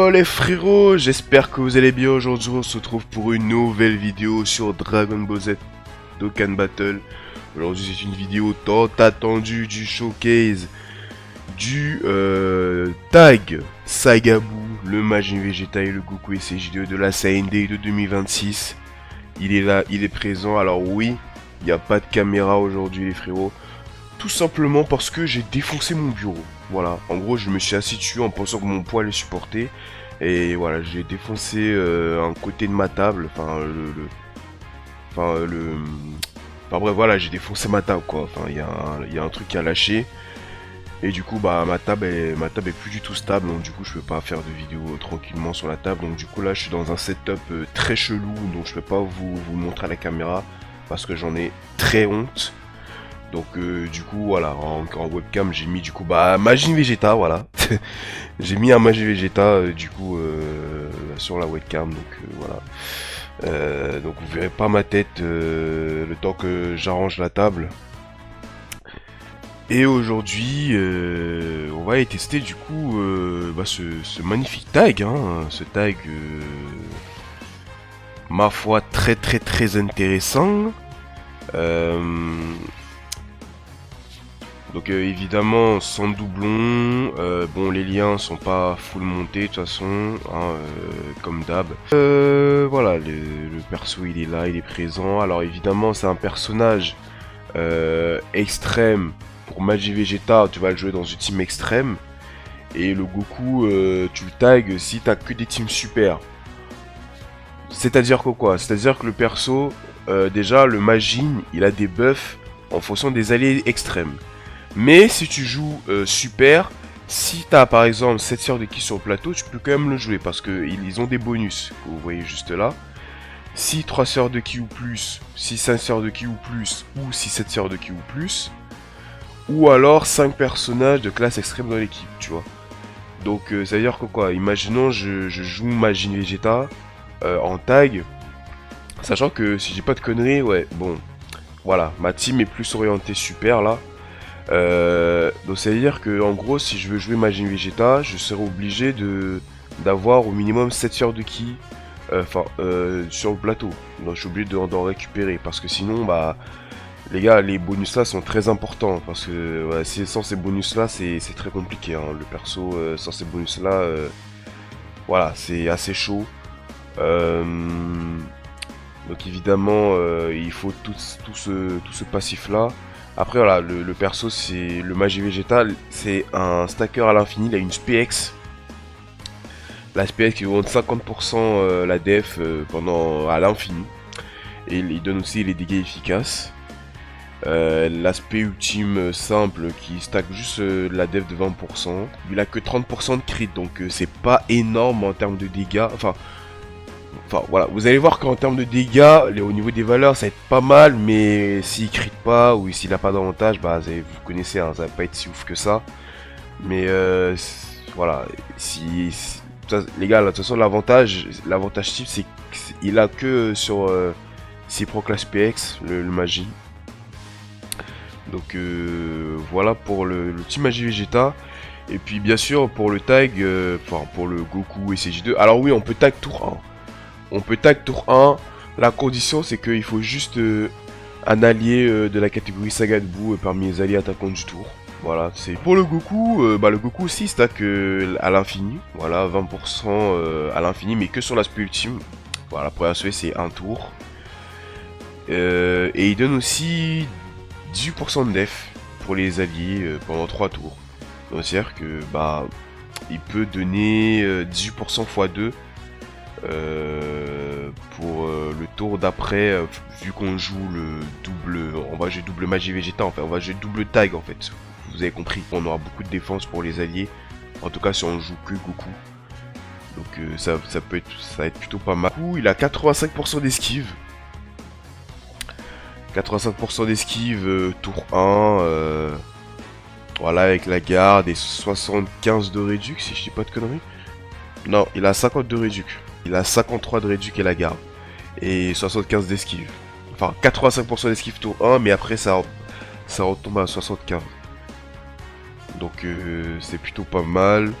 Yo les frérots, j'espère que vous allez bien. Aujourd'hui on se retrouve pour une nouvelle vidéo sur Dragon Ball Z Dokkan Battle. Aujourd'hui c'est une vidéo tant attendue du showcase du tag Sagabu, le Majin Vegeta et le Goku SJ2 de la CND de 2026. Il est là, il est présent. Alors oui, il n'y a pas de caméra aujourd'hui les frérots. Tout simplement parce que j'ai défoncé mon bureau. Voilà, en gros je me suis assis dessus en pensant que mon poids allait supporter. Et voilà, j'ai défoncé un côté de ma table. Enfin bref, voilà, j'ai défoncé ma table quoi. Enfin, il y a un truc qui a lâché. Et du coup, bah ma table est plus du tout stable. Donc du coup, je peux pas faire de vidéo tranquillement sur la table. Donc du coup là, je suis dans un setup très chelou. Donc je peux pas vous montrer à la caméra. Parce que j'en ai très honte. Donc du coup voilà, en webcam j'ai mis du coup Majin Vegeta, voilà. J'ai mis un Majin Vegeta du coup sur la webcam, donc voilà. Donc vous verrez pas ma tête le temps que j'arrange la table. Et aujourd'hui on va aller tester du coup ce magnifique tag, hein, ce tag ma foi très intéressant. Donc évidemment sans doublon, bon les liens sont pas full montés de toute façon, hein, comme d'hab. Voilà, le perso il est là, il est présent. Alors évidemment c'est un personnage extrême. Pour Majin Vegeta tu vas le jouer dans une team extrême. Et le Goku tu le tags si t'as que des teams super. C'est-à-dire que quoi? C'est-à-dire que le perso, déjà le Majin il a des buffs en fonction des alliés extrêmes. Mais si tu joues super, si tu as par exemple 7 sœurs de ki sur le plateau, tu peux quand même le jouer parce qu'ils ont des bonus que vous voyez juste là. Si 3 sœurs de ki ou plus, si 5 sœurs de ki ou plus, ou si 7 sœurs de ki ou plus, ou alors 5 personnages de classe extrême dans l'équipe, tu vois. Donc ça veut dire que quoi, imaginons je joue Majin Vegeta en tag, sachant que si j'ai pas de conneries, ouais, bon, voilà, ma team est plus orientée super là. Donc ça veut dire que en gros si je veux jouer Majin Vegeta, je serai obligé d'avoir au minimum 7 sœurs de ki sur le plateau. Donc je suis obligé d'en récupérer parce que sinon bah les gars les bonus là sont très importants parce que ouais, sans ces bonus là c'est très compliqué, hein. Le perso sans ces bonus là voilà c'est assez chaud. Donc évidemment il faut tout ce passif là. Après voilà, le perso c'est le Majin Vegeta, c'est un stacker à l'infini, il a une SPX. La SPX qui augmente 50% la def à l'infini. Et il donne aussi les dégâts efficaces. L'aspect ultime simple qui stack juste la def de 20%. Il a que 30% de crit, donc c'est pas énorme en termes de dégâts. Enfin voilà, vous allez voir qu'en termes de dégâts, au niveau des valeurs, ça va être pas mal, mais s'il crit pas ou s'il a pas d'avantage, bah vous connaissez, hein, ça va pas être si ouf que ça. Mais voilà, les gars, de toute façon l'avantage type c'est qu'il a que sur ses proc class PX, le Majin. Donc voilà pour le petit Majin Vegeta. Et puis bien sûr pour le tag, pour le Goku SJ2. Alors oui, on peut tag tour 1. On peut tag tour 1, la condition c'est qu'il faut juste un allié de la catégorie Sagabu parmi les alliés attaquants du tour. Voilà, c'est pour le Goku, le Goku aussi stack à l'infini, voilà, 20% à l'infini, mais que sur l'aspect ultime. Voilà, pour la c'est un tour. Et il donne aussi 18% de def pour les alliés pendant 3 tours. Donc c'est-à-dire que il peut donner 18% x 2. Pour le tour d'après, vu qu'on joue le double, on va jouer double Majin Vegeta, en fait, on va jouer double tag en fait. Vous avez compris, on aura beaucoup de défense pour les alliés. En tout cas, si on joue que Goku, donc ça va être plutôt pas mal. Goku, il a 85% d'esquive. 85% d'esquive tour 1. Voilà, avec la garde et 75 de réduc, si je dis pas de conneries. Non, il a 50 de réduc. Il a 53 de réduc et la garde. Et 75 d'esquive. Enfin, 85% d'esquive tour 1, mais après ça retombe à 75. Donc c'est plutôt pas mal.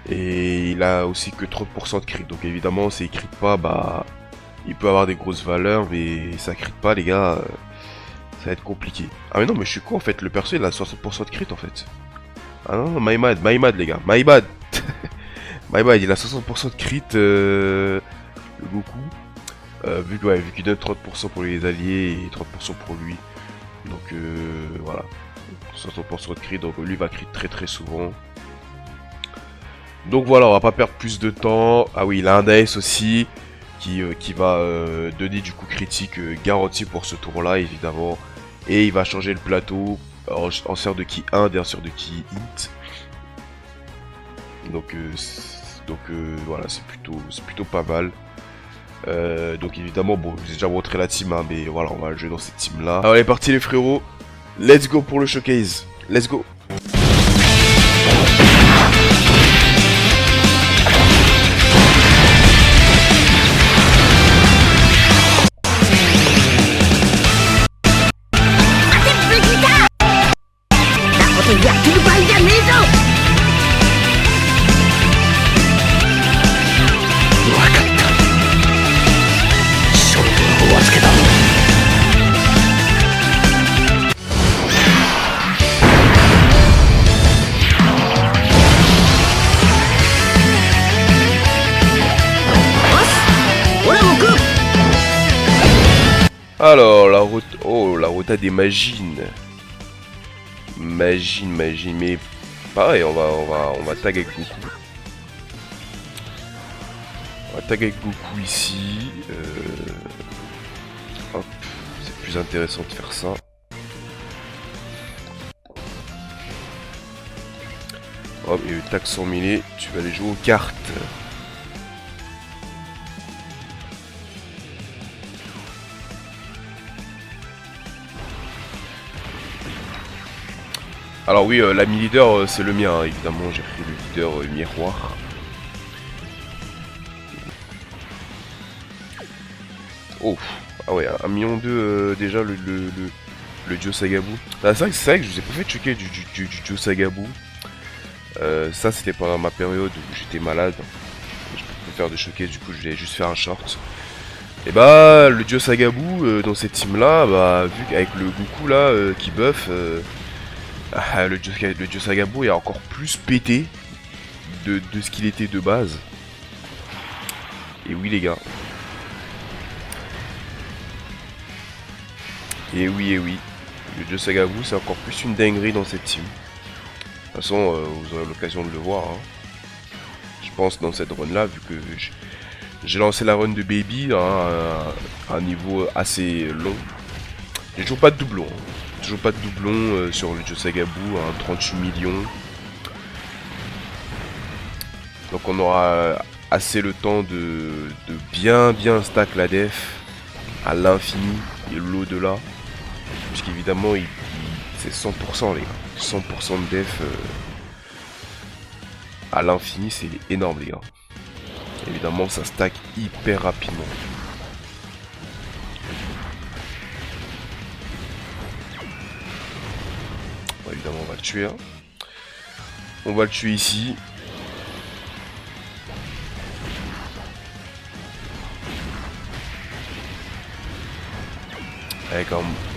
Et il a aussi que 30% de crit. Donc évidemment, s'il crit pas, bah, il peut avoir des grosses valeurs, mais ça crit pas, les gars, ça va être compliqué. Ah mais non, mais je suis con en fait, le perso il a 60% de crit en fait. Ah non, non, my bad les gars, my bad. My bad, il a 60% de crit, le Goku. Vu qu'il donne 30% pour les alliés et 30% pour lui. Donc voilà. 60% de crit, donc lui va crit très souvent. Donc voilà, on va pas perdre plus de temps. Ah oui, il a un DAS aussi qui va donner du coup critique garanti pour ce tour là évidemment. Et il va changer le plateau en sort de ki 1 et en sort de ki int. Donc voilà, c'est plutôt pas mal. Donc évidemment, bon, j'ai déjà montré la team, hein, mais voilà, on va jouer dans cette team là. Alors, allez, parti les frérots. Let's go pour le showcase. Let's go. Alors, la rota des magines. Magine, mais pareil, on va tag avec Goku. On va tag avec Goku ici. Hop, c'est plus intéressant de faire ça. Hop, et le tag 100 000, tu vas aller jouer aux cartes. Alors oui, l'ami leader, c'est le mien, hein, évidemment, j'ai pris le leader miroir. Oh, ah ouais, 1,2 million déjà le Dio Sagabu. Ah, c'est vrai que je vous ai pas fait choquer du Dio Sagabu. Ça c'était pendant ma période où j'étais malade. Je peux faire de showcase, du coup je vais juste faire un short. Et bah le Dio Sagabu dans cette team là, bah vu qu'avec le Goku là qui buff, le Dio Sagabu est encore plus pété de ce qu'il était de base. Et oui les gars. Et oui, le Dio Sagabu c'est encore plus une dinguerie dans cette team. De toute façon, vous aurez l'occasion de le voir. Hein. Je pense dans cette run là, vu que j'ai lancé la run de Baby à un niveau assez long. J'ai toujours pas de doublon. Hein. Toujours pas de doublon sur le Dio Sagabu à 38 millions. Donc on aura assez le temps de bien stack la def à l'infini et l'au-delà. Puisqu'évidemment c'est 100% les gars. 100% de def à l'infini, c'est énorme les gars. Évidemment ça stack hyper rapidement. Bon, évidemment on va le tuer. Hein. On va le tuer ici.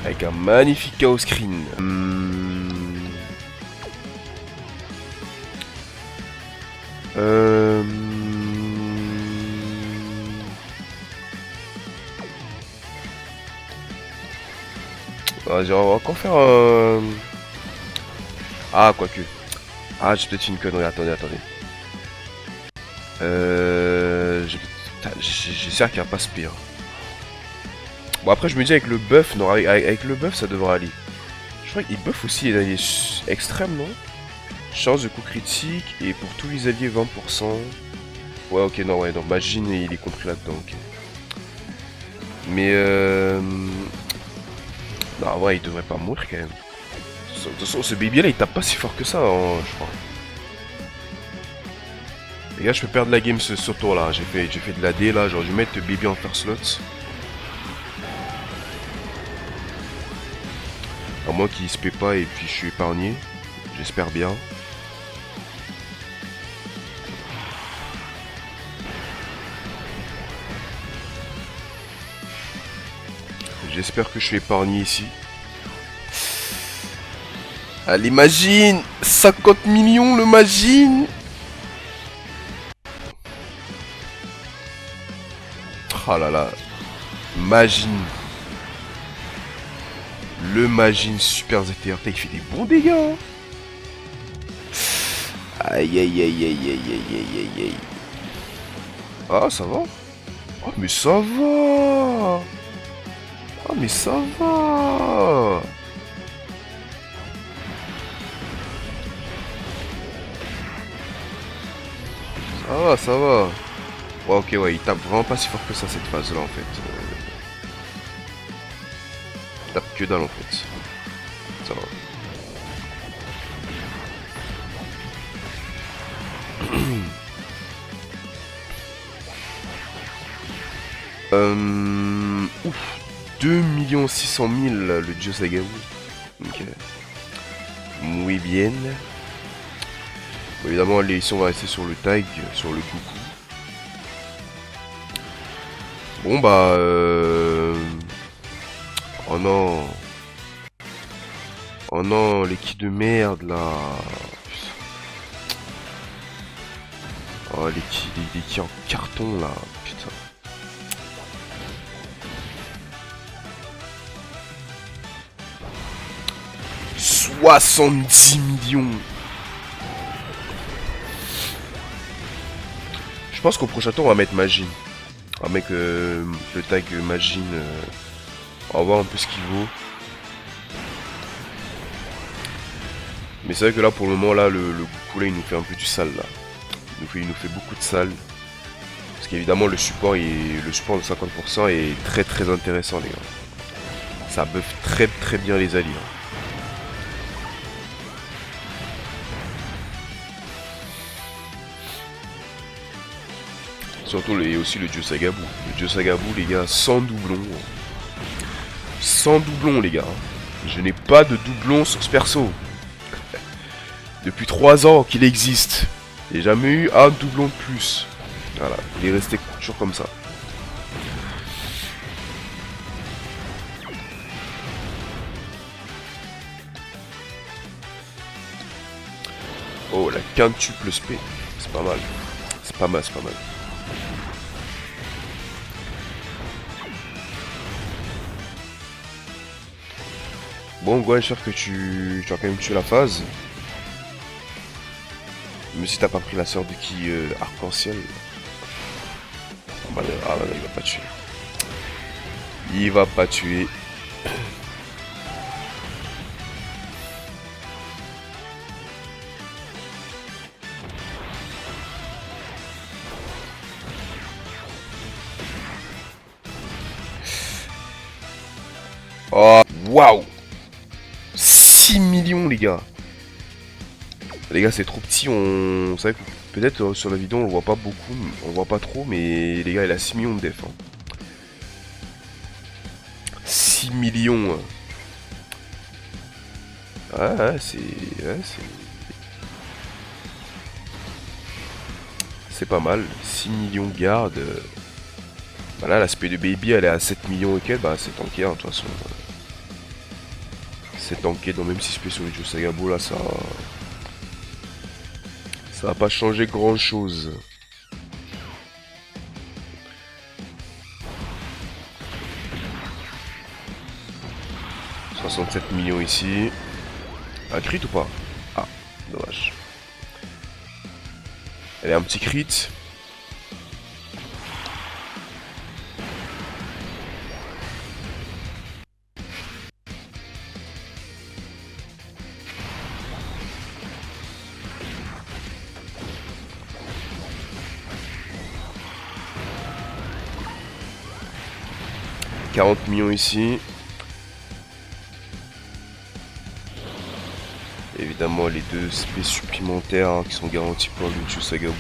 Avec un magnifique chaos screen. On va encore faire un... Ah, quoique. Ah, j'ai peut-être une connerie. Attendez. J'espère qu'il n'y a pas Spear. Bon, après, je me dis avec le buff, non, avec le buff, ça devrait aller. Je crois qu'il buff aussi les alliés extrêmes, non? Chance de coup critique, et pour tous les alliés, 20%. Ouais, ok, non, Majin, il est compris là-dedans, ok. Mais, non, ouais, il devrait pas mourir, quand même. De toute façon, ce baby-là, il tape pas si fort que ça, hein, je crois. Les gars, je peux perdre la game ce tour-là. J'ai fait de la D, là, j'aurais dû mettre le baby en first slot. À moins qu'il se paie pas et puis je suis épargné. J'espère bien. J'espère que je suis épargné ici. Allez, Magine! 50 millions, le Magine! Oh là là. Magine. Le Magine Super ZTR. Il fait des bons dégâts. Hein. Aïe aïe aïe aïe aïe aïe aïe aïe aïe. Ah, ça va? Oh, mais ça va! Ah, mais ça va! Ça va, ça va. Ouais, ok, ouais, il tape vraiment pas si fort que ça cette phase là en fait. Il tape que dalle en fait. Ça va. Ouf. 2 600 000 le dieu Sagabu. Ok. Muy bien. Bon, évidemment, ici on va rester sur le tag, sur le coucou. Bon bah oh non. Oh non, les kits de merde là. Oh les kits en carton là. Putain. « 70 millions. Je pense qu'au prochain tour on va mettre Magine. On va mettre le tag Magine. On va voir un peu ce qu'il vaut. Mais c'est vrai que là pour le moment là le Goku là il nous fait un peu du sale là. Il nous fait beaucoup de sale. Parce qu'évidemment le support de 50% est très très intéressant les gars. Ça buff très très bien les alliés. Hein. Surtout et aussi le dieu Sagabu. Le dieu Sagabu les gars sans doublon. Sans doublon les gars. Je n'ai pas de doublon sur ce perso. Depuis 3 ans qu'il existe. J'ai jamais eu un doublon de plus. Voilà, il est resté toujours comme ça. Oh, la quintuple spé. C'est pas mal. C'est pas mal, c'est pas mal. Bon, Gohan, j'espère que tu as quand même tué la phase. Même si t'as pas pris la sœur de qui arc-en-ciel. Ah bah non, il va pas tuer. Il va pas tuer. Oh, waouh! 6 millions, les gars! Les gars, c'est trop petit. Vous savez que peut-être sur la vidéo, on le voit pas beaucoup, on le voit pas trop, mais les gars, il a 6 millions de def. Hein. 6 millions. Ouais, c'est. C'est pas mal. 6 millions de garde. Bah là, l'aspect de Baby, elle est à 7 millions et quelques. Bah, c'est tanké, hein, de toute façon. C'est tanké, donc même si c'est sur le jeu Sagabo, là, ça va pas changer grand chose. « 67 millions ici. Un crit ou pas? Ah, dommage. Elle est un petit crit. « 40 millions ici. Évidemment les deux spés supplémentaires hein, qui sont garantis pour le Lucio Sagabu.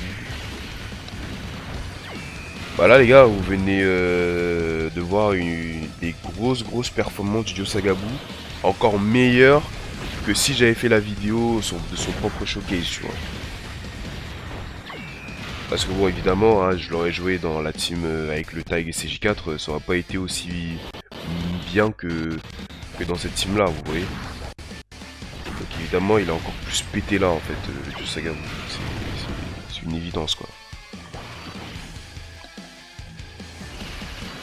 Bah là les gars, vous venez de voir des grosses performances du Dieu Sagabu. Encore meilleures que si j'avais fait la vidéo de son propre showcase, tu vois. Parce que bon évidemment, hein, je l'aurais joué dans la team avec le Tag et CJ4, ça aurait pas été aussi bien que dans cette team là, vous voyez. Donc évidemment il est encore plus pété là en fait, le Joe Sagabu. C'est une évidence quoi.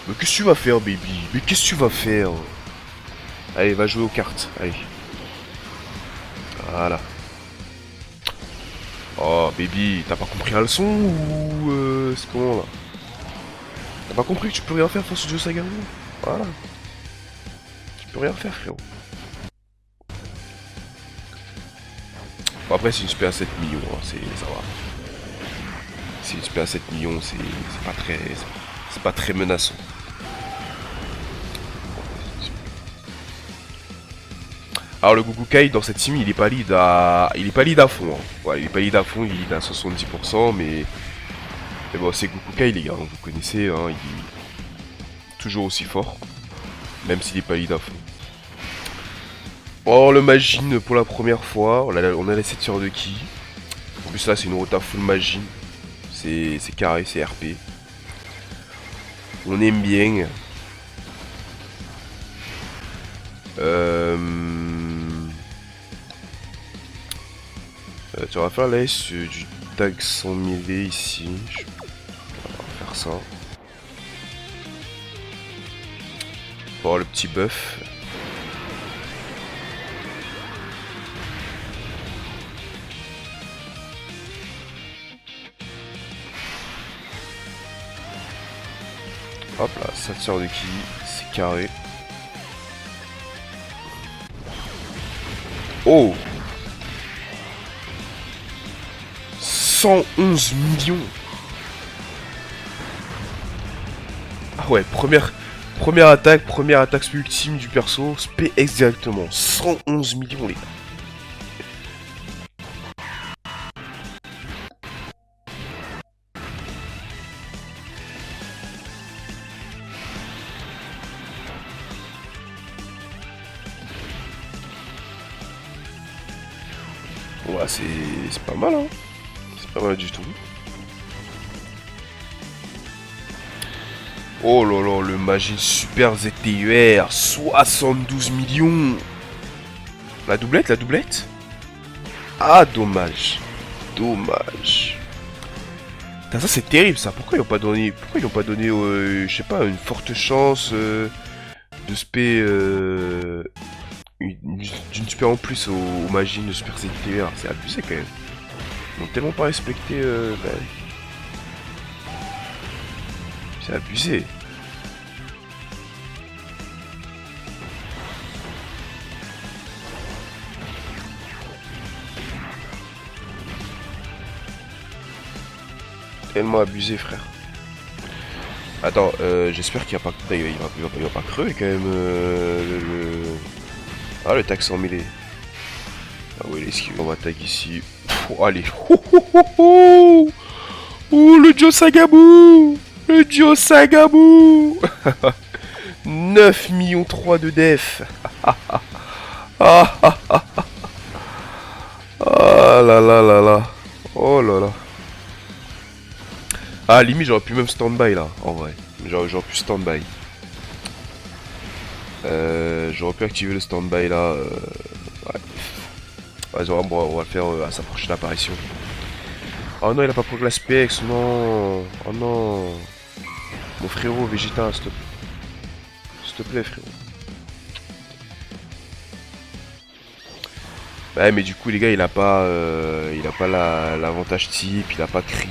Mais qu'est-ce que tu vas faire baby? Mais qu'est-ce que tu vas faire? Allez, va jouer aux cartes, allez. Voilà. Oh baby, t'as pas compris la leçon ou c'est comment là? T'as pas compris que tu peux rien faire face au Joe Sagabu? Voilà. Tu peux rien faire frérot. Bon, après c'est une spé à 7 millions, hein, ça va. C'est une spé à 7 millions, c'est pas très menaçant. Alors le Gugukai dans cette team il est pas lead à fond. Hein. Ouais, il est pas lead à fond, il est lead à 70%, mais bon c'est Gugukai les gars, hein, vous connaissez, hein, il est toujours aussi fort, même s'il est pas lead à fond. Oh le Magine pour la première fois, on a la 7 sur de ki. En plus là c'est une rota full Magine, c'est carré, c'est RP. On aime bien. Tu vas faire là du tag sans mêlée ici. On va faire ça. Pour avoir le petit buff. Hop là, ça tire de ki, c'est carré. Oh 111 millions. Ah ouais, première attaque ultime du perso, spé exactement. 111 millions les gars. Ouais, c'est pas mal, hein. C'est pas mal du tout. Oh là là, le Magine Super ZTUR, 72 millions. La doublette? Ah, dommage. Dommage. Putain, ça c'est terrible ça. Pourquoi ils n'ont pas donné, je sais pas, une forte chance de spé d'une spé en plus au Magine de Super ZTUR. C'est abusé quand même. Ils n'ont tellement pas respecté. C'est abusé. Tellement abusé, frère. Attends, j'espère qu'il n'y a pas... Il va pas crever quand même Ah, le tag sans mêlée. Ah oui, l'esquive. On va tag ici. Oh, allez. Oh, le Joe Sagabu. Le Joe Sagabu. 9 millions 3 de def. Ah là là là là. Oh là là. Ah, limite, j'aurais pu même stand-by là, en vrai. J'aurais pu stand-by. J'aurais pu activer le stand-by là. Ouais. Vas-y, on va le faire à sa prochaine apparition. Oh non, il a pas pris la PX, non. Oh non. Mon frérot, Vegeta, s'il te plaît, frérot. Ouais, mais du coup, les gars, il a pas l'avantage type, il a pas crit,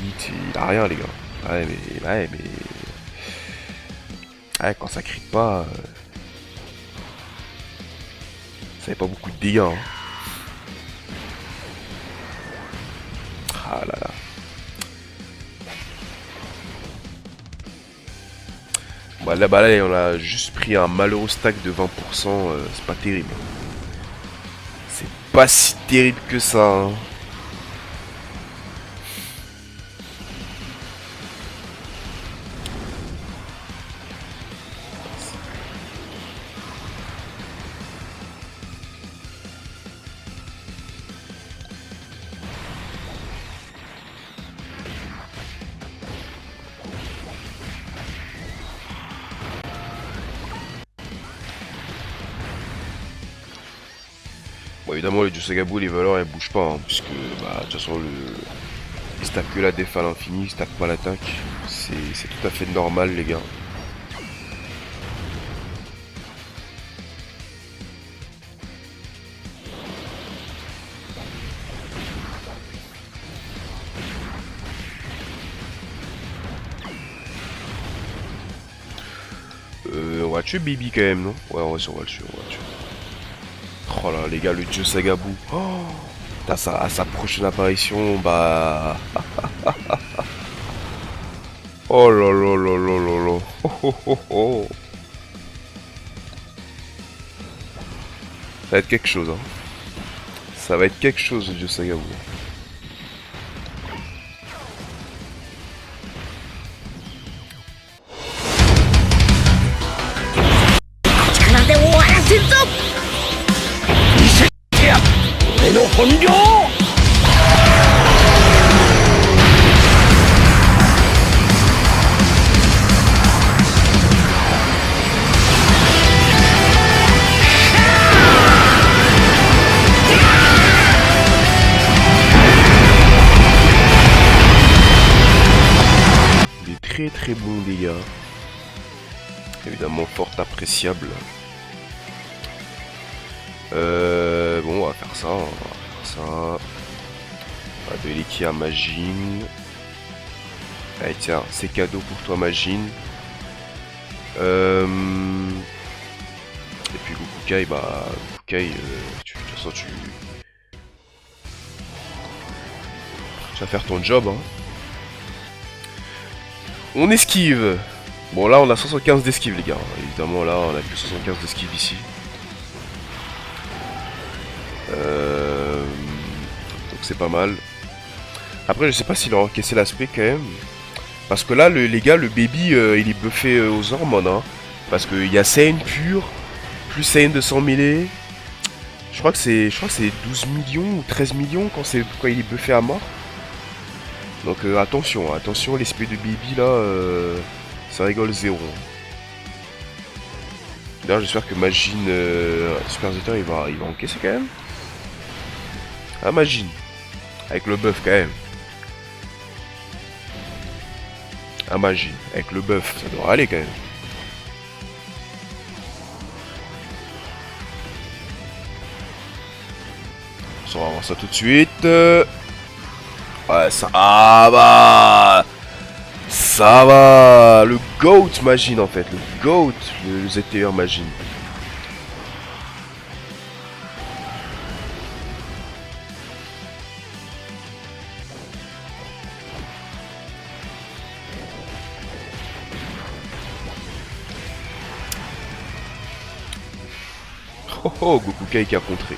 il a rien, les gars. Ouais, mais. Ouais, quand ça crit pas. Ça fait pas beaucoup de dégâts. Hein. Ah là là. Bah là, on a juste pris un malheureux stack de 20%, c'est pas terrible. C'est pas si terrible que ça. Hein. évidemment, les Jusagabu, les valeurs, elles bougent pas, hein, puisque, bah, de toute façon, il se tape que la def à l'infini, il se tape pas l'attaque. C'est tout à fait normal, les gars. On va tuer Baby quand même, non? Ouais, on va le tuer, on va le tuer. Oh là, les gars, le dieu Sagabu. Oh, à sa prochaine apparition, bah... Oh là là là là là là. Oh, oh, oh, oh. Ça va être quelque chose, hein. Ça va être quelque chose, le dieu Sagabu. Très très bon dégâts. Évidemment fort appréciable. Bon, on va faire ça. On va faire ça. On va donner qui à Majin. Allez tiens, c'est cadeau pour toi Majin. Et puis Gokukai, bah Gokukai, de toute façon tu vas faire ton job, hein. On esquive. Bon là on a 75 d'esquive les gars. Évidemment là on a plus 75 d'esquive ici. Donc c'est pas mal. Après je sais pas s'il a encaissé l'aspect quand même. Parce que là les gars le baby il est buffé aux hormones, hein. Parce qu'il y a Saiyan pur, plus Saiyan de 100 mêlée. Je crois que c'est 12 millions ou 13 millions quand il est buffé à mort. Donc attention, attention, l'esprit de Baby là, ça rigole zéro. D'ailleurs j'espère que Majin Super Zeta il va encaisser quand même. Ah Majin, avec le buff quand même. Ah Majin, avec le buff, ça doit aller quand même. On va voir ça tout de suite. Ouais, ça va. Ça va. Le GOAT Majin en fait. Le GOAT. Le ZTR Majin. Oh oh, Gokukai qui a contré.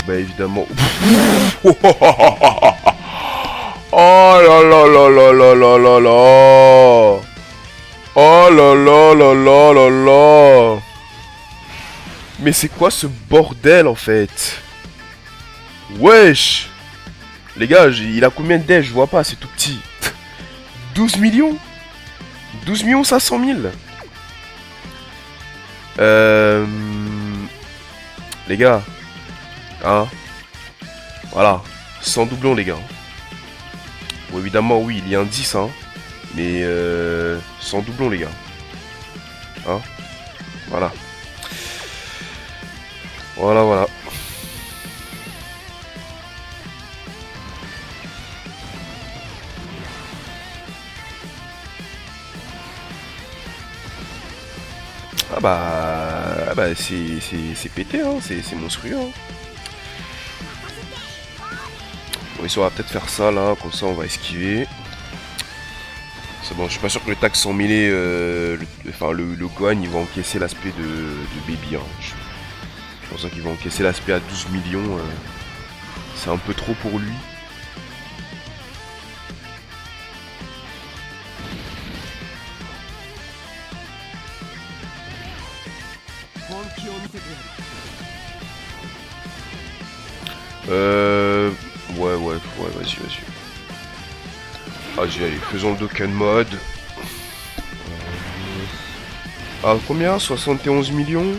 Bah évidemment. Oh là là là là là là là là. Oh là là là là là là. Mais c'est quoi ce bordel en fait? Wesh. Les gars, il a combien de dés? Je vois pas, c'est tout petit. 12 millions 12 millions 500 000. Les gars. Hein. Voilà. Sans doublon les gars. Bon évidemment oui, il y a un 10 hein. Mais sans doublon les gars. Hein. Voilà. Voilà voilà. Ah bah c'est pété, hein. C'est monstrueux. Hein. Bon, ici on va peut-être faire ça là, comme ça on va esquiver. C'est bon, je suis pas sûr que le tag sans mêlée, le Gohan il va encaisser l'aspect de Baby. Hein. Je pense qu'il va encaisser l'aspect à 12 millions. C'est un peu trop pour lui. Vas-y. Vas-y, allez, faisons le Dokkan mode. Ah, combien? 71 millions?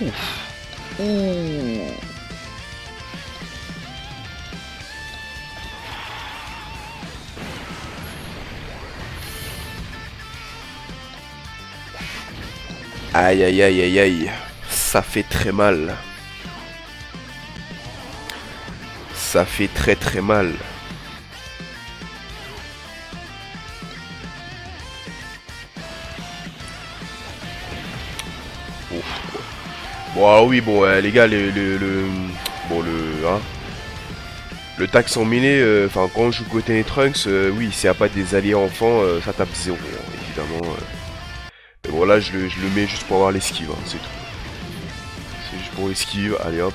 Ouf. Ouh. Aïe. Ça fait très mal. Ça fait très mal. Ouf. Bon, ah oui, bon, les gars, le tag sans mêlée, enfin, quand on joue Goten et Trunks, oui, s'il n'y a pas des alliés enfants, ça tape 0, hein, évidemment. Mais bon, là, je le mets juste pour avoir l'esquive, hein, c'est tout. C'est juste pour l'esquive, allez hop.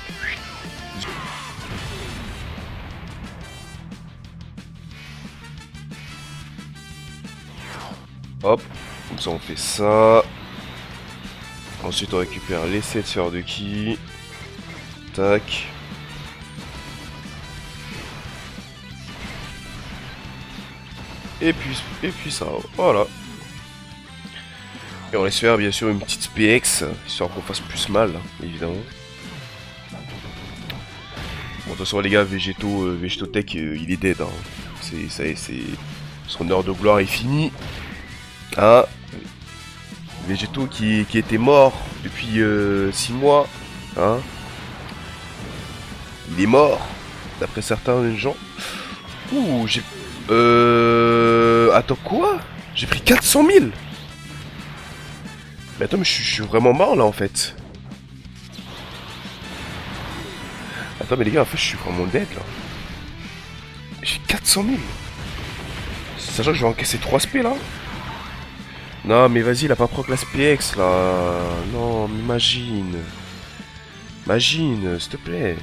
Hop, comme ça on fait ça. Ensuite on récupère les 7 sphères de ki. Tac. Et puis ça, voilà. Et on laisse faire bien sûr une petite SPX, histoire qu'on fasse plus mal, évidemment. Bon, de toute façon les gars, Végétotech, il est dead. Hein. C'est son heure de gloire est finie. Ah, Végéto qui était mort depuis 6 mois. Hein. Il est mort, d'après certains gens. Ouh, j'ai... Attends, quoi? J'ai pris 400 000. Mais attends, mais je suis vraiment mort là en fait. Attends, mais les gars, en fait, je suis vraiment dead là. J'ai 400 000. Sachant que je vais encaisser 3 SP là. Non, mais vas-y, il a pas proc la SPX là. Non, mais imagine. Imagine, s'il te plaît.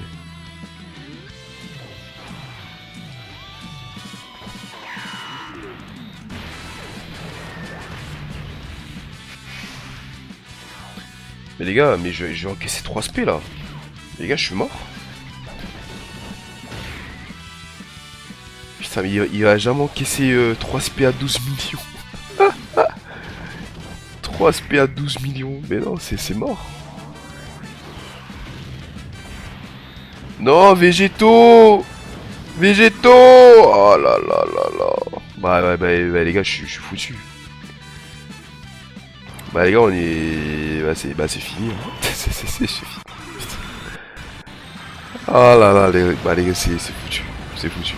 Mais les gars, mais je vais encaisser 3 SP là. Les gars, je suis mort. Putain, mais il va jamais encaisser 3 SP à 12 millions. 3 SP à 12 millions. Mais non, c'est mort. Non, Végéto. Oh là là là là. Bah les gars, je suis foutu. Bah les gars, on est... Bah c'est fini. Hein. c'est fini. Ah là là, les gars, c'est foutu. C'est foutu.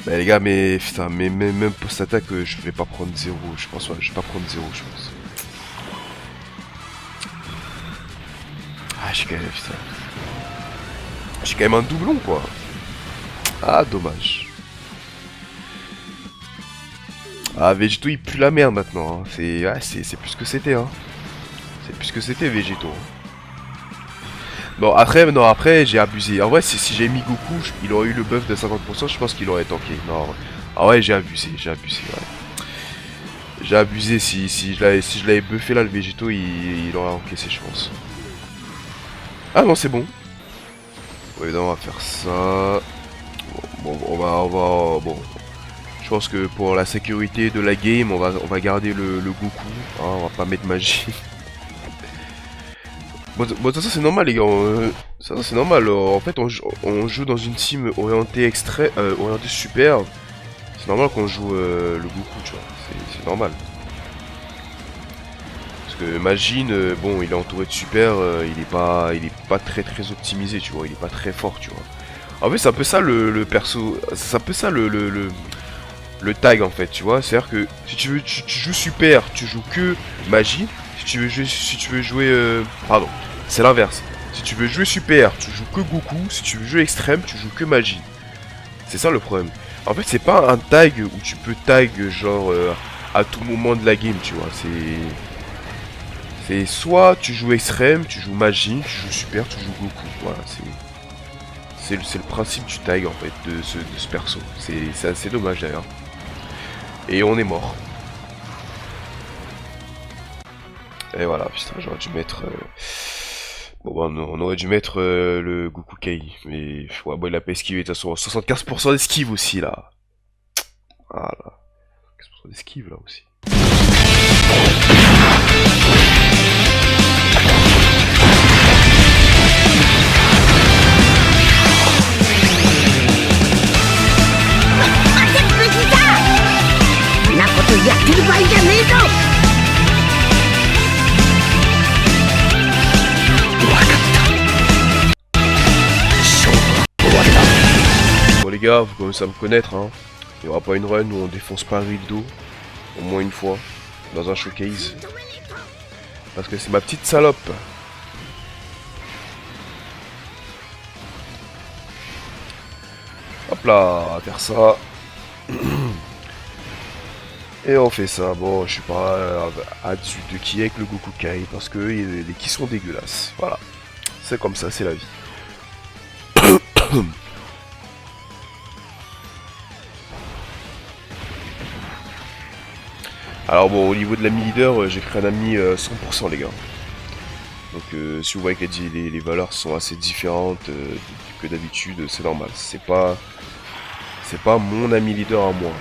Bah les gars, mais putain, mais même post-attaque, je vais pas prendre 0. Je pense pas, je vais pas prendre 0, je pense. Ah, j'ai quand même, putain. J'ai quand même un doublon, quoi. Ah, dommage. Ah, Végéto, il pue la merde maintenant. Hein. C'est plus ce que c'était, hein. C'est plus ce que c'était, Végéto. Bon, après, j'ai abusé. En vrai, si j'avais mis Goku, il aurait eu le buff de 50%, je pense qu'il aurait tanké. Non, ah ouais, j'ai abusé, ouais. J'ai abusé, si je l'avais buffé là, le Végéto, il aurait encaissé, je pense. Ah non, c'est bon. Bon, évidemment, on va faire ça. Bon, bon. Je pense que pour la sécurité de la game, on va garder le Goku. Hein, on va pas mettre magie. Bon, de toute façon, c'est normal, les gars. Ça, c'est normal. En fait, on joue dans une team orientée super. C'est normal qu'on joue le Goku, tu vois. C'est normal. Parce que Majin, bon, il est entouré de super, il est pas très optimisé, tu vois. Il est pas très fort, tu vois. En fait, c'est un peu ça le perso. C'est un peu ça le tag en fait, tu vois. C'est-à-dire que si tu veux, tu joues super, tu joues que Majin. Si tu veux jouer, pardon, c'est l'inverse. Si tu veux jouer super, tu joues que Goku. Si tu veux jouer extrême, tu joues que Majin. C'est ça le problème. En fait, c'est pas un tag où tu peux tag genre à tout moment de la game, tu vois. C'est soit tu joues extrême, tu joues Majin, tu joues super, tu joues Goku. Voilà, c'est le principe du tag en fait de ce perso. C'est assez dommage d'ailleurs. Et on est mort. Et voilà, putain, j'aurais dû mettre. Bon, bah, on aurait dû mettre le Goku Kai. Mais ouais, bon, il a pas esquivé de toute façon. 75% d'esquive aussi là. Voilà. 15% d'esquive là aussi. Bon les gars, vous commencez à me connaître hein. Il n'y aura pas une run où on défonce pas un Rildo au moins une fois dans un showcase. Parce que c'est ma petite salope. Hop là, on va faire ça. Et on fait ça. Bon, je suis pas à dessus de qui avec le Goku Kai parce que les qui sont dégueulasses. Voilà. C'est comme ça, c'est la vie. Alors bon, au niveau de l'ami leader, j'ai créé un ami 100% les gars. Donc si vous voyez que les valeurs sont assez différentes que d'habitude, c'est normal. C'est pas mon ami leader à moi.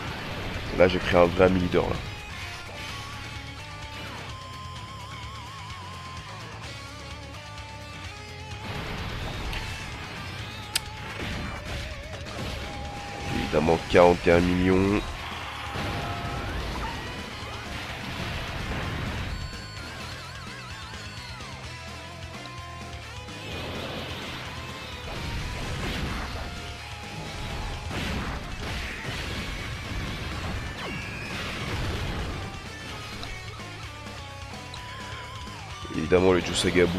Là j'ai créé un vrai ami leader là. Évidemment 41 millions. Évidemment le Jusagabu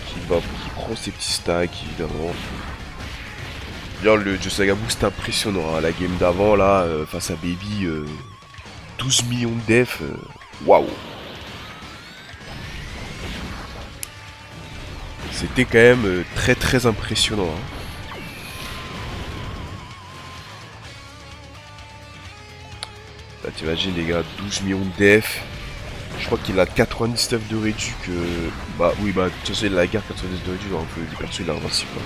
qui prend ses petits stacks évidemment. Bien le Jusagabu c'est impressionnant hein. La game d'avant là face à Baby 12 millions de def waouh. C'était quand même très impressionnant hein. Là t'imagines les gars 12 millions de def. Je crois qu'il a 99 de réduc. Bah oui, bah de toute façon il a la guerre 99 de réduc, donc le perso il est invincible.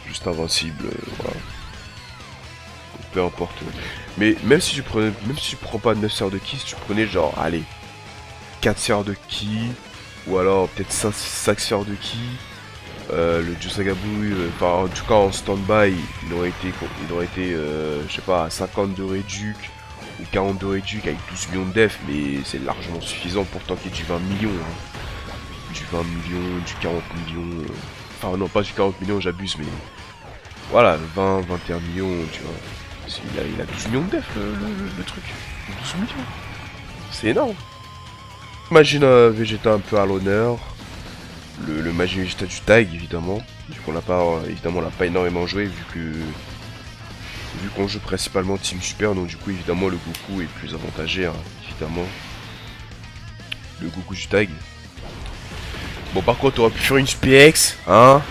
Juste invincible, voilà. Donc, peu importe. Mais même si tu prends pas 9 sœurs de ki, si tu prenais genre, allez, 4 sœurs de ki, ou alors peut-être 5 sœurs de ki, le Jusagabu, enfin en tout cas en stand-by, il aurait été je sais pas, à 50 de réduc. Ou 42 réduc avec 12 millions de def, mais c'est largement suffisant pour tanker du 20 millions. Hein. Du 20 millions, du 40 millions. Enfin, non, pas du 40 millions, j'abuse, mais voilà, 20, 21 millions, tu vois. Il a 12 millions de def, le truc. 12 millions. C'est énorme. Imagine un Vegeta un peu à l'honneur. Le Majin Vegeta du tag, évidemment. Vu qu'on l'a pas, évidemment, on l'a pas énormément joué, vu qu'on joue principalement Team Super, donc du coup évidemment le Goku est plus avantagé, hein, évidemment. Le Goku du tag. Bon par contre on aurait pu faire une SPX, hein.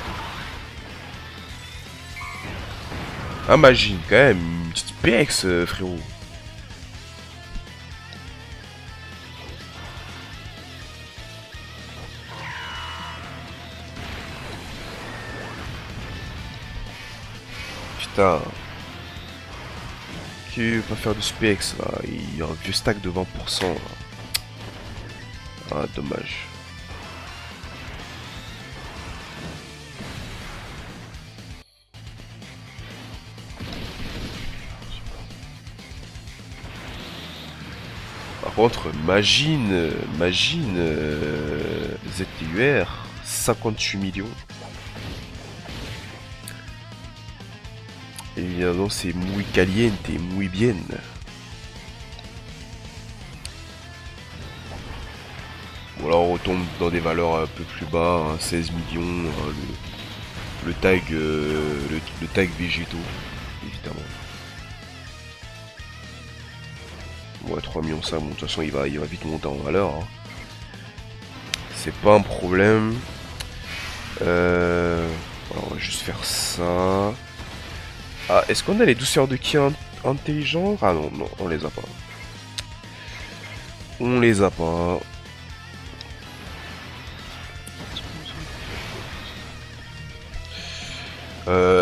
Imagine quand même, une petite SPX frérot. Putain. Qui va faire du SPX là, il y a un vieux stack de 20% là. Ah dommage. contre, Magine ZTUR, 58 millions. Évidemment, c'est muy caliente, muy bien. Bon, là, on retombe dans des valeurs un peu plus bas, hein, 16 millions, hein, le tag végétaux, évidemment. Ouais, 3 millions ça, bon, de toute façon, il va vite monter en valeur. Hein. C'est pas un problème. Voilà, on va juste faire ça. Ah, est-ce qu'on a les douceurs de ki intelligents? Ah non, non, on les a pas. On les a pas.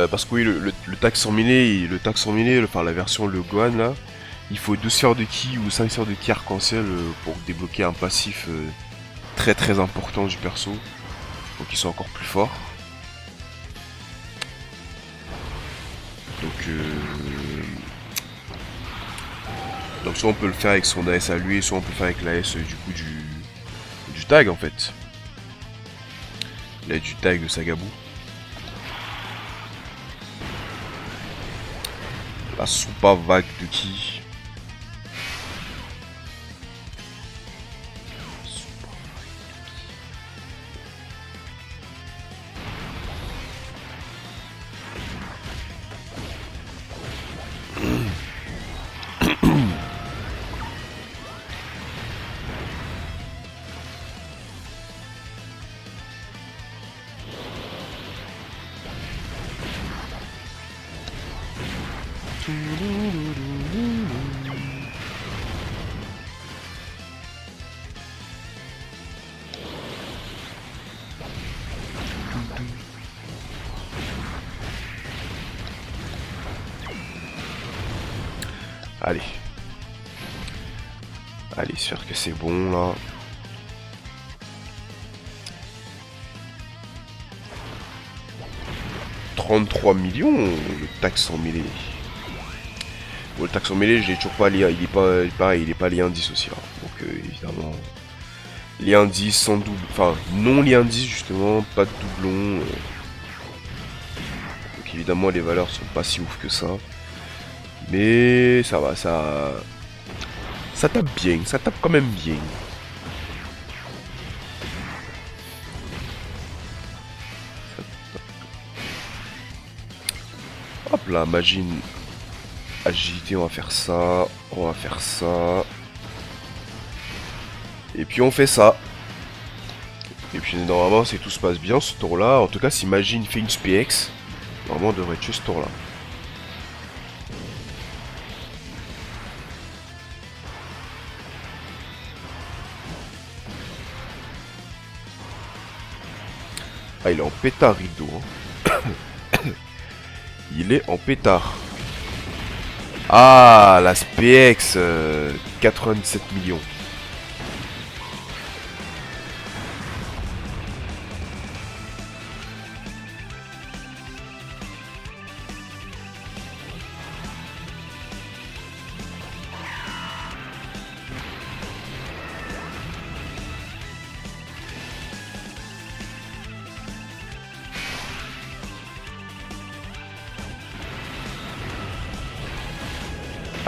Parce que oui, le tag 100 000, enfin la version Le Gohan là, il faut 2 sphères de ki ou 5 sphères de ki arc-en-ciel pour débloquer un passif très très important du perso, pour qu'il soit encore plus fort. Donc soit on peut le faire avec son AS à lui, soit on peut le faire avec l'AS du coup du tag en fait. Là du tag de Sagabou. La soupa vague de ki. Allez. Allez, j'espère que c'est bon là. « 33 millions le taxe en mêlée. Bon, le taxe en mêlée, je l'ai toujours pas lié. Il est pas pareil, il est pas lié indice aussi. Hein. Donc évidemment. Les indices sans double. Enfin, non les indices justement, pas de doublon. Donc évidemment les valeurs sont pas si ouf que ça. Mais ça va, ça tape bien, ça tape quand même bien. Hop là, Magine. Agilité, on va faire ça. On va faire ça. Et puis on fait ça. Et puis normalement, si tout se passe bien ce tour là, en tout cas si Magine fait une SPX, normalement on devrait tuer ce tour là. Ah, il est en pétard, Rido. Hein. Il est en pétard. Ah, la SPX, 97 millions.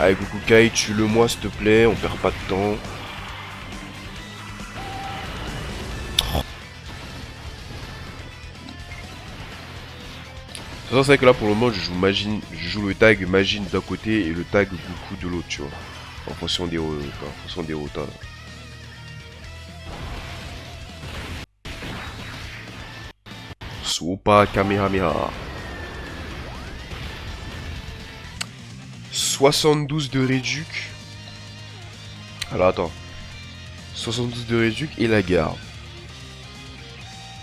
Allez, Gokukai, tue-le-moi s'il te plaît, on perd pas de temps. C'est vrai que là pour le moment je joue le tag Magine d'un côté et le tag Goku de l'autre, tu vois. En fonction des rotas. Sopa Kamehameha. 72 de réduc. Alors attends. 72 de réduc et la garde.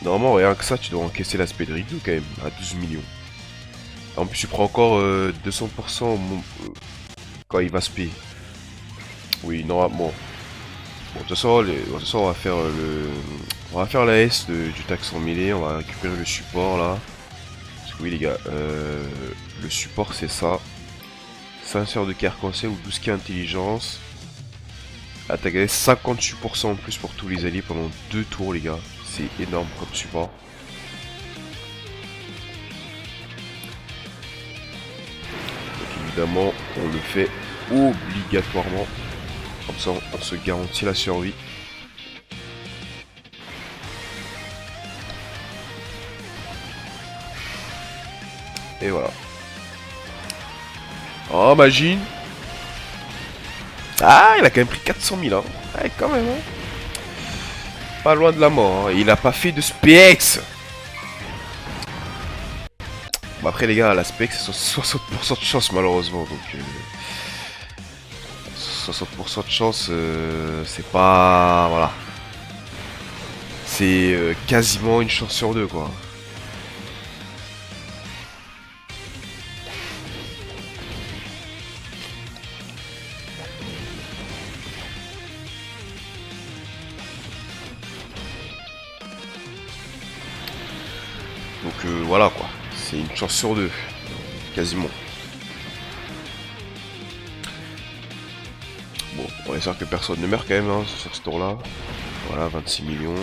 Normalement rien que ça tu dois encaisser l'aspect de Rido quand même. À 12 millions. En plus tu prends encore 200% quand il va se payer. Oui normalement. Bon de toute façon, on va faire on va faire la S du taxe en mêlée. On va récupérer le support là. Parce que oui les gars. Le support c'est ça. 5 sœurs de ki arc-en-ciel ou 12 ki intelligence. Ah, t'as gagné 58% en plus pour tous les alliés pendant 2 tours, les gars. C'est énorme comme support. Donc évidemment, on le fait obligatoirement. Comme ça, on se garantit la survie. Et voilà. Oh, Magine. Ah, il a quand même pris 400 000, hein. Ouais, quand même, hein. Pas loin de la mort, hein. Il a pas fait de specs. Bon, après, les gars, la spec, c'est 60% de chance, malheureusement. Donc, 60% de chance, c'est pas... Voilà. C'est quasiment une chance sur deux, quoi. Donc voilà quoi, c'est une chance sur deux, quasiment. Bon, on espère que personne ne meurt quand même hein, sur ce tour là. Voilà, 26 millions.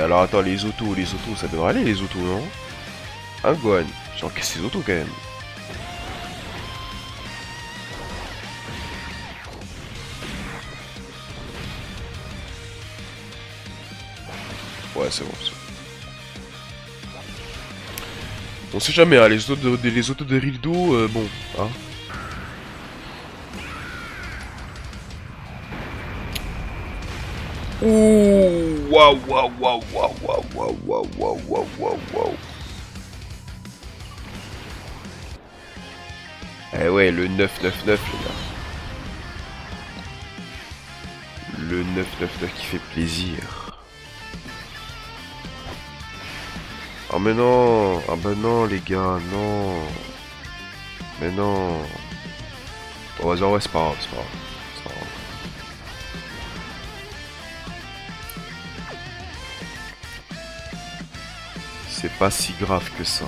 Alors attends, les autos, ça devrait aller les autos, non? Un Gohan, j'encaisse les autos quand même. Ouais, c'est bon. On sait jamais, hein, les autos de Rildo, bon, hein. Ouh, waouh, waouh, waouh, waouh, waouh, waouh, waouh, waouh, waouh, waouh, waouh. Eh ouais, le 999, les gars. Le 999 qui fait plaisir. Ah mais non. Ah bah non les gars, non. Mais non. Bon vas-y, ouais, c'est pas grave, c'est pas grave. C'est pas grave. C'est pas si grave que ça.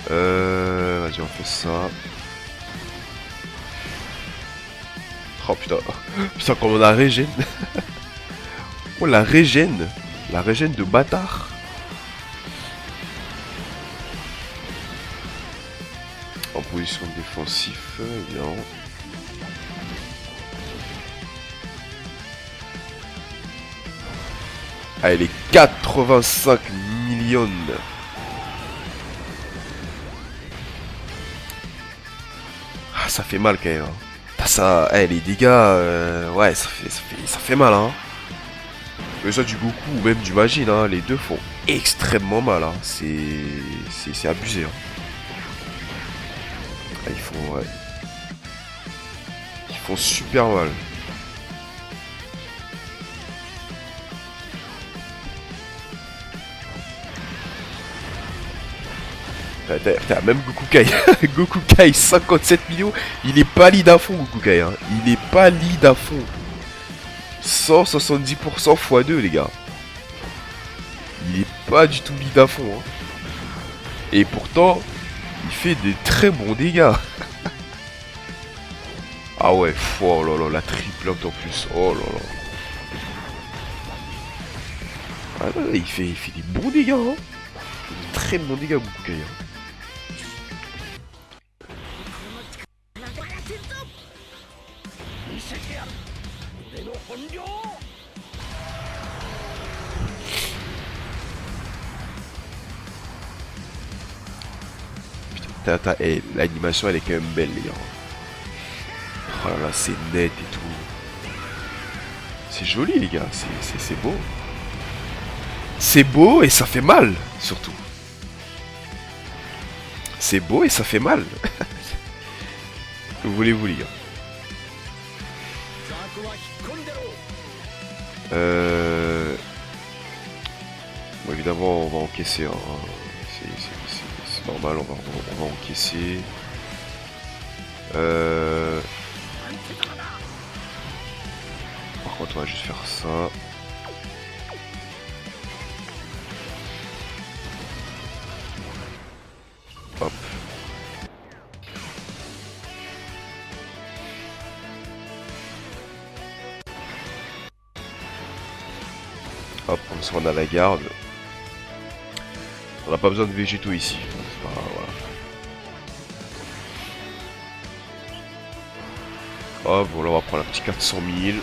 Vas-y, on fait ça. Oh putain. Putain, comme on a régène. Oh, la régène. La régène de bâtard. En position défensive, évidemment. Allez, les 85 millions. Ah, ça fait mal quand même. Hein. Ça, les dégâts, ouais, ça fait mal, hein. Que ça du Goku ou même du Majin, hein, les deux font extrêmement mal, hein. C'est abusé, hein. Ah, ils font super mal. T'as même Goku Kai. Goku Kai, 57 millions. Il est pas lead à fond, Goku Kai. Hein. Il est pas lead à fond. 170% x2, les gars. Il est pas du tout lead à fond. Hein. Et pourtant, il fait des très bons dégâts. Ah ouais, oh là là, la triplote en plus. Oh là là. Ah non, il fait des bons dégâts. Hein. Des très bons dégâts, Goku Kai. Hein. L'animation elle est quand même belle les gars. Oh là là, c'est net et tout. C'est joli les gars, c'est beau. C'est beau et ça fait mal, surtout. C'est beau et ça fait mal. Que voulez-vous les gars? Bon, évidemment on va encaisser. Hein. C'est normal, on va encaisser. contre, on va juste faire ça. Hop. Hop, comme ça on a la garde. On n'a pas besoin de végétaux ici. C'est pas grave, voilà. Hop, voilà, on va prendre un petit 400 000.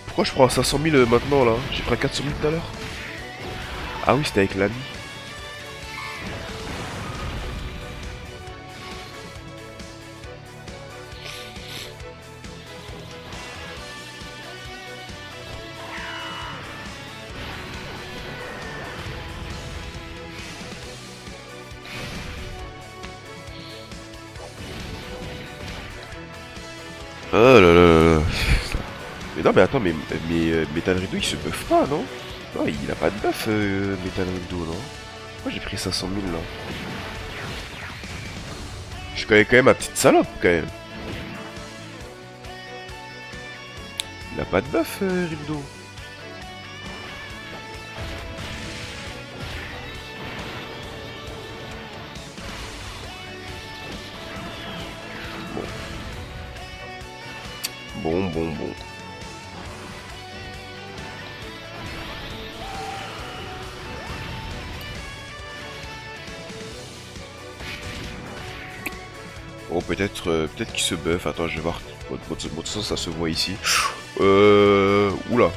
Pourquoi je prends un 500 000 maintenant là? J'ai pris un 400 000 tout à l'heure. Ah oui, c'était avec l'ami. Oh là là là là. Mais non, mais attends, mais Metal Rido il se buff pas, non? Non, il a pas de buff, Metal Rido, non? Moi j'ai pris 500 000 là. Je connais quand même ma petite salope, quand même. Il a pas de buff, Rido. Bon. Bon. Oh, peut-être qu'il se buff. Attends, je vais voir. Bon, de toute façon, ça se voit ici. Oula.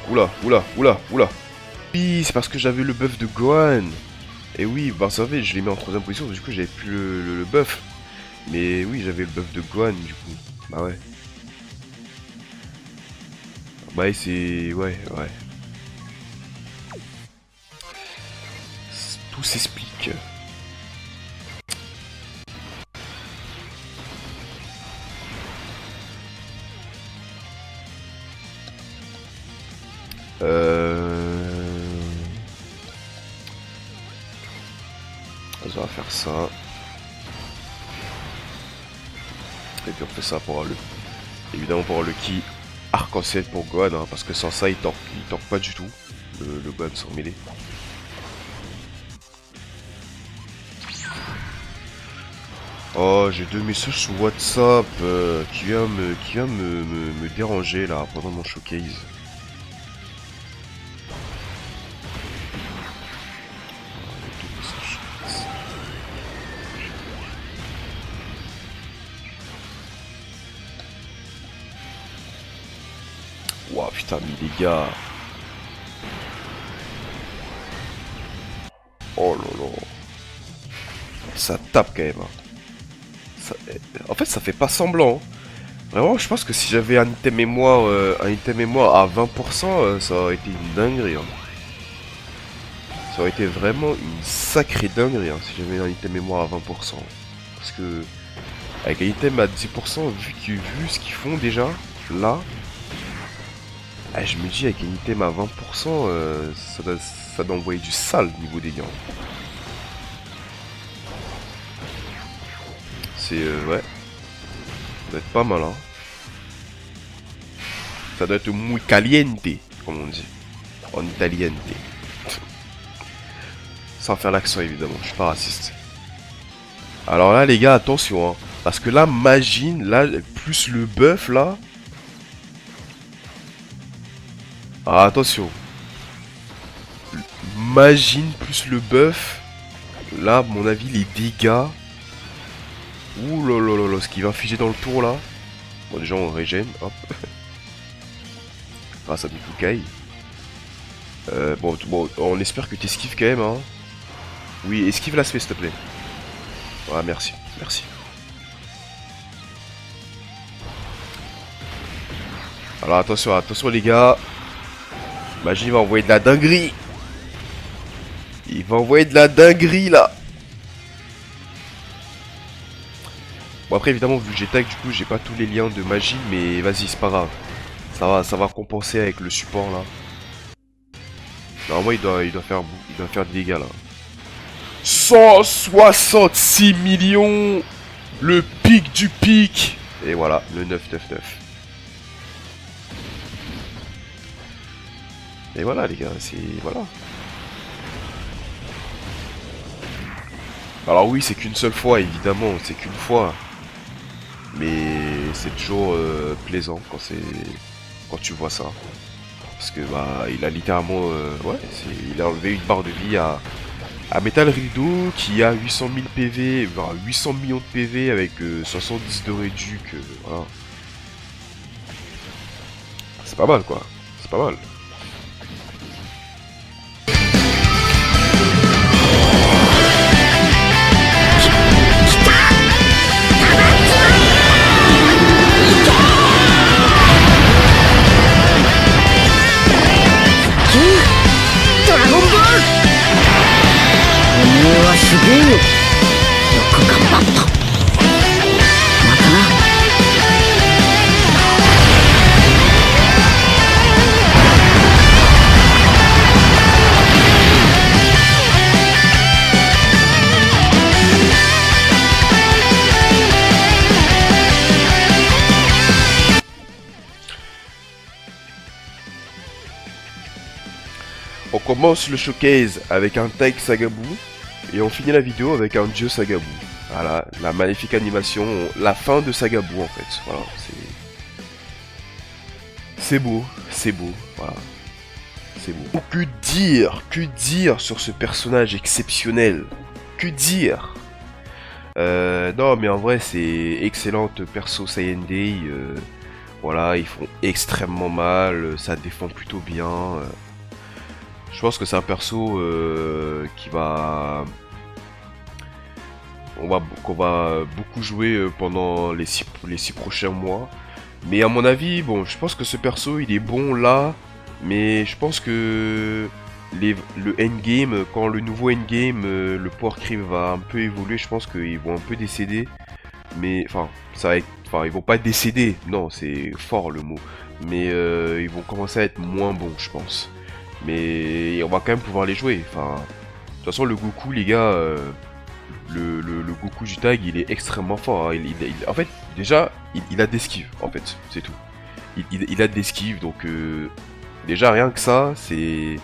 Oui, c'est parce que j'avais le buff de Gohan. Et oui, bah, vous savez, je l'ai mis en troisième position. Du coup, j'avais plus le buff. Mais oui, j'avais le buff de Gohan, du coup. Bah ouais. Bah, c'est... Ouais. Tout s'explique. On va faire ça. Et puis on fait ça pour avoir le... Évidemment pour avoir le ki arc-en-ciel pour Gohan, hein, parce que sans ça il torque pas du tout. Le Gohan sans mêlée. Oh, j'ai 2 messages sur WhatsApp qui vient me déranger là pendant mon showcase. Ouah, putain, mais les gars. Oh là là. Ça tape quand même. Hein. En fait, ça fait pas semblant. Hein. Vraiment, je pense que si j'avais un item mémoire à 20%, ça aurait été une dinguerie. Hein. Ça aurait été vraiment une sacrée dinguerie hein, si j'avais un item mémoire à 20%. Parce que avec un item à 10%, vu ce qu'ils font déjà, là, je me dis avec un item à 20%, ça doit envoyer du sale niveau dégâts. C'est ouais. Ça doit être pas mal hein. Ça doit être muy caliente, comme on dit. En italiente. Sans faire l'accent évidemment, je suis pas raciste. Alors là les gars, attention hein. Parce que là, Magine, là, plus le buff là. Ah, attention. Magine plus le buff. Là, à mon avis, les dégâts. Ouh là là là là, ce qu'il va infliger dans le tour là. Bon, déjà on régène, hop. Grâce à Mikukai. Bon, on espère que t'esquives quand même, hein. Oui, esquive l'aspect s'il te plaît. Ouais, merci. Alors attention les gars. Magie va envoyer de la dinguerie. Il va envoyer de la dinguerie là. Bon après évidemment vu que j'ai tag du coup j'ai pas tous les liens de magie mais vas-y c'est pas grave. Ça va compenser avec le support là. Normalement il doit faire des dégâts là. 166 millions. Le pic du pic. Et voilà le 999. Et voilà les gars, c'est... Voilà. Alors oui, c'est qu'une seule fois, évidemment, c'est qu'une fois. Mais c'est toujours plaisant quand tu vois ça. Parce que bah il a littéralement il a enlevé une barre de vie à Metal Rildo qui a 800 000 PV, voire 800 millions de PV avec 70 de réduc, voilà. C'est pas mal quoi, c'est pas mal. On commence le showcase avec un Taik Sagabu et on finit la vidéo avec un Dieu Sagabu. Voilà, la magnifique animation, la fin de Sagabu en fait. Voilà, c'est beau, voilà. C'est beau. Que dire sur ce personnage exceptionnel? Que dire? Non mais en vrai c'est excellente perso Saiyan Day. Voilà, ils font extrêmement mal, ça défend plutôt bien. Je pense que c'est un perso qui va... qu'on va beaucoup jouer pendant les 6 prochains mois. Mais à mon avis, bon, je pense que ce perso, il est bon là. Mais je pense que le endgame, quand le nouveau endgame, le Power Creep va un peu évoluer, je pense qu'ils vont un peu décéder. Mais, enfin, ça va être... Enfin, ils vont pas décéder, non, c'est fort le mot. Mais ils vont commencer à être moins bons, je pense. Mais on va quand même pouvoir les jouer. Enfin, de toute façon, le Goku, les gars, le Goku du tag, il est extrêmement fort. Hein. En fait, déjà, il a d'esquive, en fait, c'est tout. Il a d'esquive, donc déjà rien que ça, c'est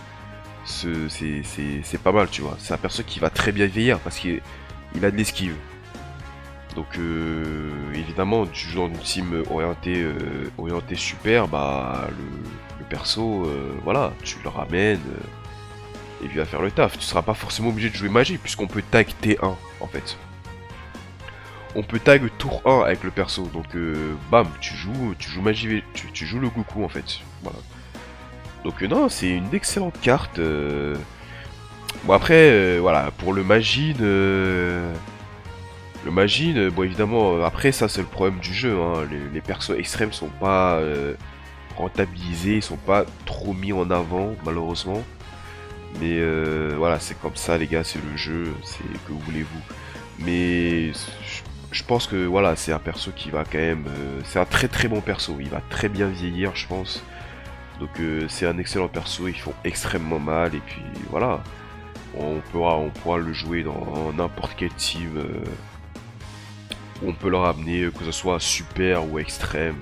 pas mal, tu vois. C'est un perso qui va très bien vieillir parce qu'il a de l'esquive. Donc évidemment, tu joues dans une team orientée super, bah le perso, voilà, tu le ramènes et il va faire le taf. Tu seras pas forcément obligé de jouer magie puisqu'on peut tag T1 en fait. On peut tag tour 1 avec le perso, donc bam, tu joues magie, tu joues le Goku en fait. Voilà. Donc non, c'est une excellente carte. Bon après, voilà, pour le Magine. Le Magine, bon évidemment, après ça c'est le problème du jeu, hein. Les persos extrêmes sont pas rentabilisés, ils sont pas trop mis en avant malheureusement. Mais voilà, c'est comme ça les gars, c'est le jeu, c'est que voulez-vous. Mais je pense que voilà, c'est un perso qui va quand même... c'est un très bon perso, il va très bien vieillir je pense. Donc c'est un excellent perso, ils font extrêmement mal et puis voilà. On pourra le jouer dans n'importe quel team. On peut le ramener, que ce soit super ou extrême.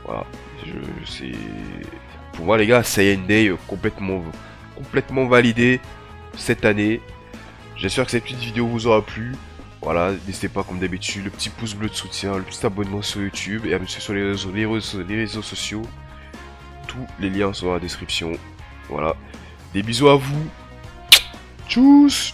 Voilà. Pour moi les gars, Saiyan Day complètement validé cette année. J'espère que cette petite vidéo vous aura plu. Voilà, n'hésitez pas comme d'habitude, le petit pouce bleu de soutien, le petit abonnement sur YouTube et à me suivre sur les réseaux sociaux. Tous les liens sont dans la description. Voilà. Des bisous à vous. Tchuss.